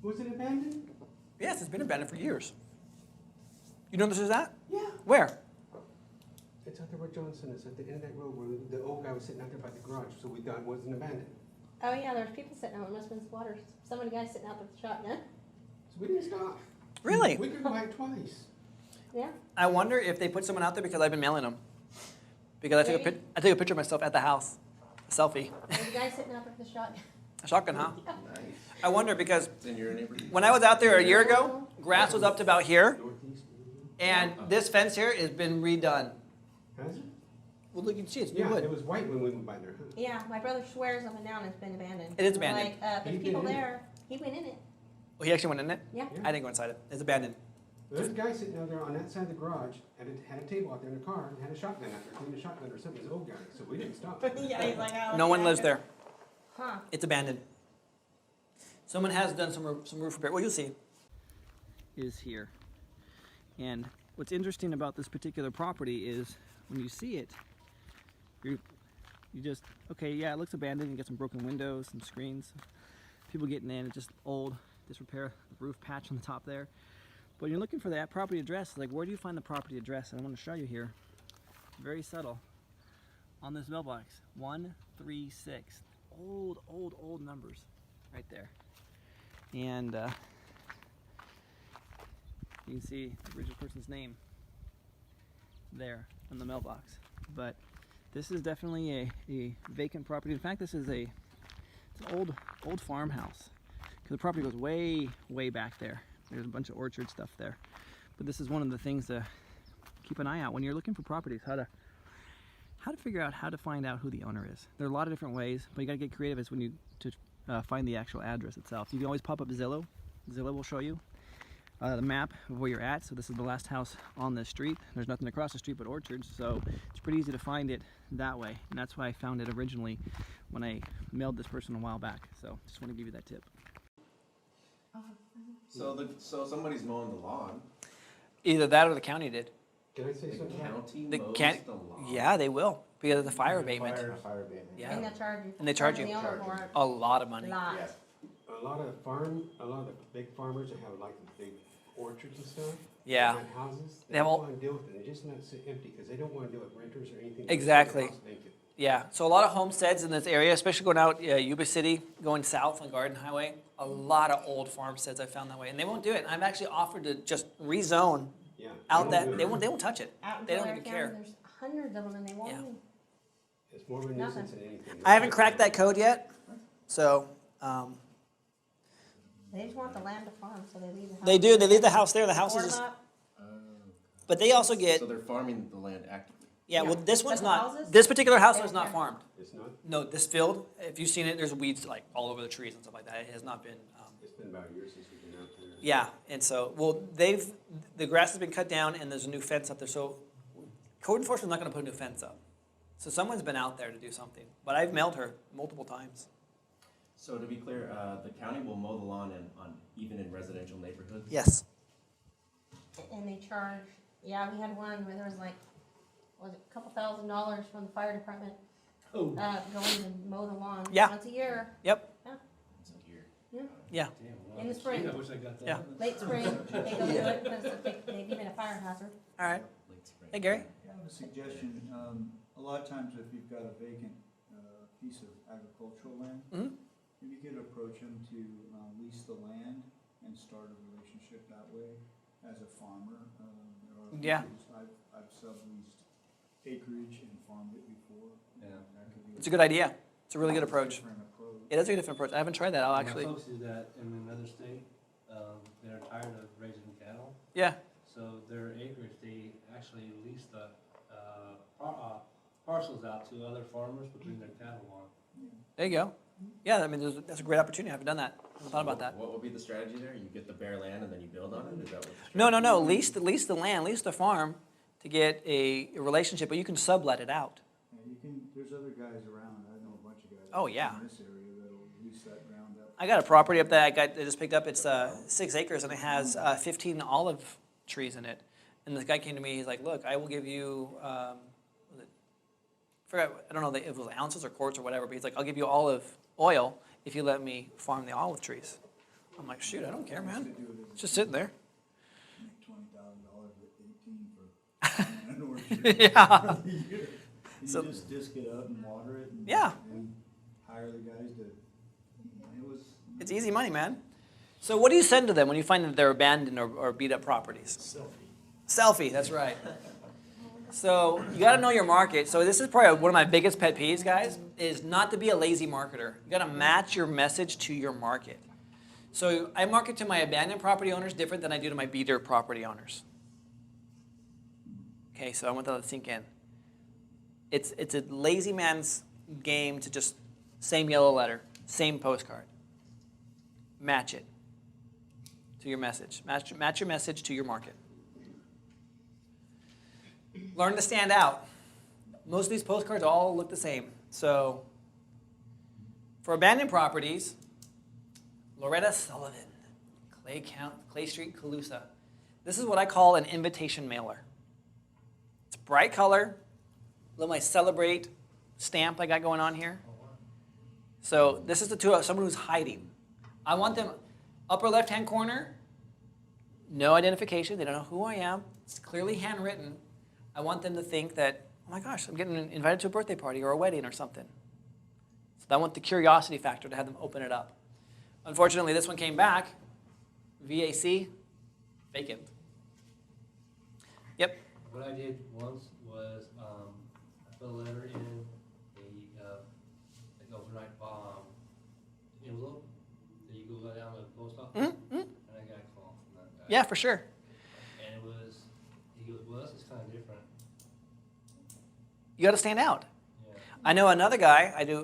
Was it abandoned? Yes, it's been abandoned for years. You know this is at? Yeah. Where? It's out there where Johnson is, at the end of that road where the old guy was sitting out there by the garage, so we thought it wasn't abandoned. Oh yeah, there's people sitting out. It must have been squatters. Some of the guys sitting out with the shotgun. So we didn't stop. Really? We could buy it twice. Yeah. I wonder if they put someone out there because I've been mailing them. Because I took a picture of myself at the house, a selfie. There's a guy sitting out there with the shotgun. A shotgun, huh? Nice. I wonder because In your neighborhood? when I was out there a year ago, grass was up to about here, and this fence here has been redone. Has it? Well, look, you can see it's new Yeah, wood. it was white when we went by there, huh? Yeah, my brother swears up and down it's been abandoned. It is We're abandoned. Like, there's He's people been in it. there. He went in it. Oh, he actually went in it? Yeah. Yeah. I didn't go inside it. It's abandoned. There's a guy sitting out there on that side of the garage, had a table out there in the car, and had a shotgun out there, cleaning a shotgun or something, his old guy, so we didn't stop. Yeah, he's like, oh, No one yeah. lives there. Huh. It's abandoned. Someone has done some roof repair. Well, you'll see. Is here. And what's interesting about this particular property is when you see it, you just, okay, yeah, it looks abandoned. You got some broken windows, some screens, people getting in. It's just old, disrepair, the roof patch on the top there. But when you're looking for that property address, like where do you find the property address? And I want to show you here. Very subtle. On this mailbox, 136. Old numbers right there. And you can see the original person's name there on the mailbox. But this is definitely a vacant property. In fact, this is it's an old farmhouse. Because the property goes way back there. There's a bunch of orchard stuff there. But this is one of the things to keep an eye out when you're looking for properties, how to figure out how to find out who the owner is. There are a lot of different ways, but you gotta get creative as when you find the actual address itself. You can always pop up Zillow. Zillow will show you the map of where you're at. So this is the last house on this street. There's nothing across the street but orchards, so it's pretty easy to find it that way. And that's why I found it originally when I mailed this person a while back. So just want to give you that tip. So somebody's mowing the lawn. Either that or the county did. Can I say The something? county The mows county, the lawn. yeah, they will because of the fire abatement. Fire abatement. Yeah. And they charge you. And they charge you. The owner for it. A lot of money. Lot. Yeah. A lot of the big farmers that have like the big orchards and stuff. Yeah. They have houses. They They have don't all- want to deal with it. They just let it sit empty because they don't want to deal with renters or anything. Exactly. House vacant. Yeah, so a lot of homesteads in this area, especially going out Yuba City, going south on Garden Highway, a lot of old farmsteads I found that way, and they won't do it. I've actually offered to just rezone Yeah. out that don't do they it. won't touch it. Out in They don't Delaware even County, care. There's hundreds of them and they won't Yeah. even. It's more of a Nothing. nuisance than anything. I haven't cracked that code yet, so They just want the land to farm, so they leave the house. they do. They leave the house there. The house Board is 'em just, up. but they also get So they're farming the land actively. yeah. Well, this one's But the not. houses? This particular house They was don't not care. farmed. It's not? No, this field. If you've seen it, there's weeds like all over the trees and stuff like that. It has not been. It's been about a year since we've been out there. Yeah, and so, well, the grass has been cut down and there's a new fence up there, so code enforcement's not gonna put a new fence up. So someone's been out there to do something, but I've mailed her multiple times. So to be clear, the county will mow the lawn even in residential neighborhoods? Yes. And they charge, yeah, we had one where there was like, was it a couple $1,000 from the fire department, going to mow the lawn. Yeah. Once a year, Yep, It's in here. yeah, in the spring, I wish I got that. Yeah. late spring, they go do it because they've even a fire hazard. all right. Late spring. Hey, Gary? I have a suggestion. A lot of times if you've got a vacant piece of agricultural land, Mhm. maybe you could approach them to lease the land and start a relationship that way as a farmer. Yeah. I've subleased acreage and farmed it before. Yeah. That could be It's a good idea. It's a really good approach. Different approach. It is a different approach. I haven't tried that. I'll My actually, folks do that in another state. They're tired of raising cattle, yeah, so their acreage, they actually lease the parcels out to other farmers to bring their cattle on. there you go. Yeah, I mean, that's a great opportunity. I haven't done that. I haven't thought about that. What would be the strategy there? You get the bare land and then you build on it? Is that what the strategy No. is? Lease the land, lease the farm to get a relationship, but you can sublet it out. Yeah, you can, there's other guys around. I know a bunch of guys. Oh, yeah. In this area that'll lease that ground up. I got a property up there I just picked up. It's 6 acres and it has 15 olive trees in it. And this guy came to me. He's like, "Look, I will give you, I don't know if it was ounces or quarts or whatever, but he's like, I'll give you olive oil if you let me farm the olive trees I'm like, shoot, I don't care, man. Could do it It's just sitting there. Make $20,000 with 18 for an orchard. Yeah. You So- just disc it up and water it. And, Yeah. And hire the guys to. It was. It's easy money, man. So what do you send to them when you find that they're abandoned or beat up properties? Selfie, that's right. So you got to know your market. So this is probably one of my biggest pet peeves, guys, is not to be a lazy marketer. You got to match your message to your market. So I market to my abandoned property owners different than I do to my beater property owners. Okay, so I want that to sink in. It's a lazy man's game to just same yellow letter, same postcard. Match it to your message. Match your message to your market. Learn to stand out. Most of these postcards all look the same. So for abandoned properties, Loretta Sullivan, Clay Street, Calusa. This is what I call an invitation mailer. It's bright color, little my celebrate stamp I got going on here. So this is someone who's hiding. I want them upper left-hand corner, no identification. They don't know who I am. It's clearly handwritten. I want them to think that, oh my gosh, I'm getting invited to a birthday party or a wedding or something. So I want the curiosity factor to have them open it up. Unfortunately, this one came back, VAC, vacant. Yep. What I did once was, I put a letter in an overnight envelope that you go down to the post office, Mm-hmm. and I got a call from that guy. Yeah, for sure. And he goes, well, this is kind of different. You got to stand out. Yeah. I know another guy, I do,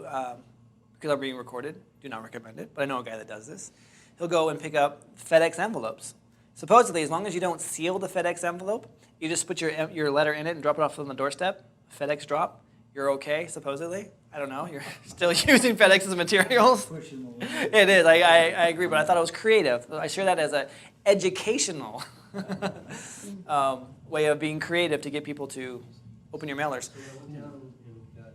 because I'm being recorded, do not recommend it, but I know a guy that does this. He'll go and pick up FedEx envelopes. Supposedly, as long as you don't seal the FedEx envelope, you just put your letter in it and drop it off on the doorstep, FedEx drop, you're okay, supposedly. I don't know, you're still using FedEx's materials. Pushing the limit. It is, I agree, but I thought it was creative. I share that as an educational way of being creative to get people to open your mailers. So I went down and got UPS.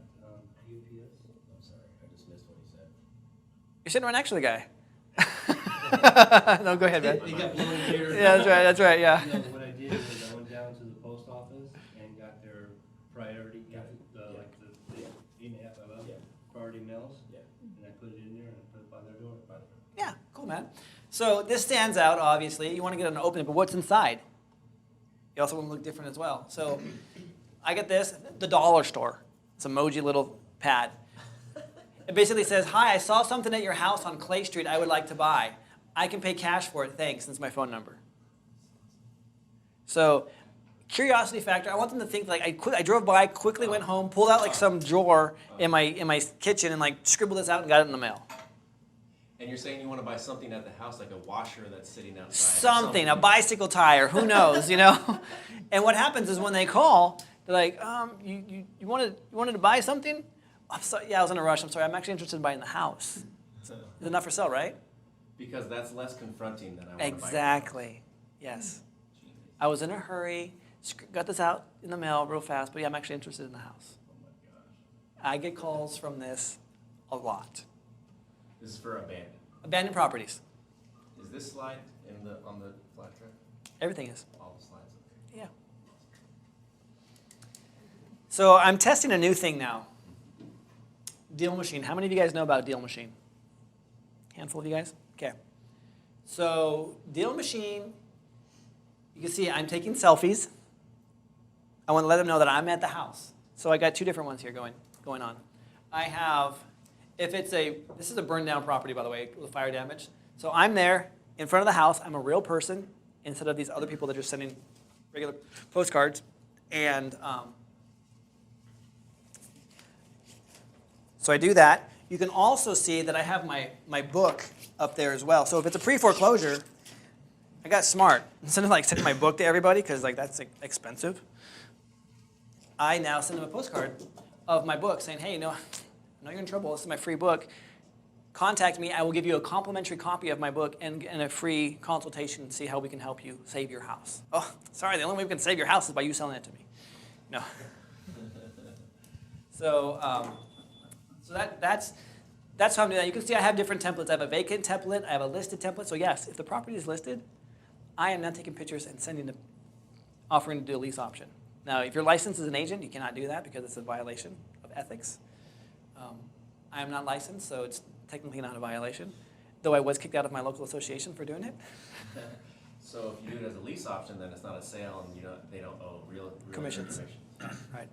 I'm sorry, I just missed what he said. You're sitting right next to the guy. No, go ahead, man. It got blown here. Yeah, that's right, yeah. You know, what I did was I went down to the post office and got their priority, like the 8.5 I love, Yeah. priority mails, Yeah. and I put it in there and I put it by their door. Yeah, cool, man. So this stands out, obviously. You want to get an opening, but what's inside? You also want to look different as well. So I get this, the dollar store. It's an emoji little pad. It basically says, hi, I saw something at your house on Clay Street I would like to buy. I can pay cash for it, thanks, and it's my phone number. So curiosity factor, I want them to think like I drove by, quickly went home, pulled out like some drawer in my kitchen and like scribbled this out and got it in the mail. And you're saying you want to buy something at the house, like a washer that's sitting outside? Something, a bicycle tire, who knows, you know? And what happens is when they call, they're like, you wanted to buy something? I'm sorry, yeah, I was in a rush. I'm sorry, I'm actually interested in buying the house. Is it not for sale, right? Because that's less confronting than I want to buy. Exactly, yes. I was in a hurry, got this out in the mail real fast, but yeah, I'm actually interested in the house. Oh my gosh. I get calls from this a lot. This is for abandoned. Abandoned properties, Is this slide on the flash drive? everything is. All the slides, okay. Yeah. So I'm testing a new thing now. Deal Machine. How many of you guys know about Deal Machine? Handful of you guys? Okay. So Deal Machine, you can see I'm taking selfies. I want to let them know that I'm at the house. So I got two different ones here going on. I have, this is a burned down property, by the way, with fire damage. So I'm there in front of the house. I'm a real person instead of these other people that are just sending regular postcards. And so I do that. You can also see that I have my book up there as well. So if it's a pre-foreclosure, I got smart. Instead of like sending my book to everybody, because like that's expensive, I now send them a postcard of my book saying, hey, I know you're in trouble. This is my free book. Contact me. I will give you a complimentary copy of my book and a free consultation to see how we can help you save your house. Oh, sorry, the only way we can save your house is by you selling it to me. No. So that's how I'm doing that. You can see I have different templates. I have a vacant template. I have a listed template. So yes, if the property is listed, I am not taking pictures and offering to do a lease option. Now, if you're licensed as an agent, you cannot do that because it's a violation of ethics. I am not licensed, so it's technically not a violation, though I was kicked out of my local association for doing it. So if you do it as a lease option, then it's not a sale, and they don't owe real Commissions. information. Right.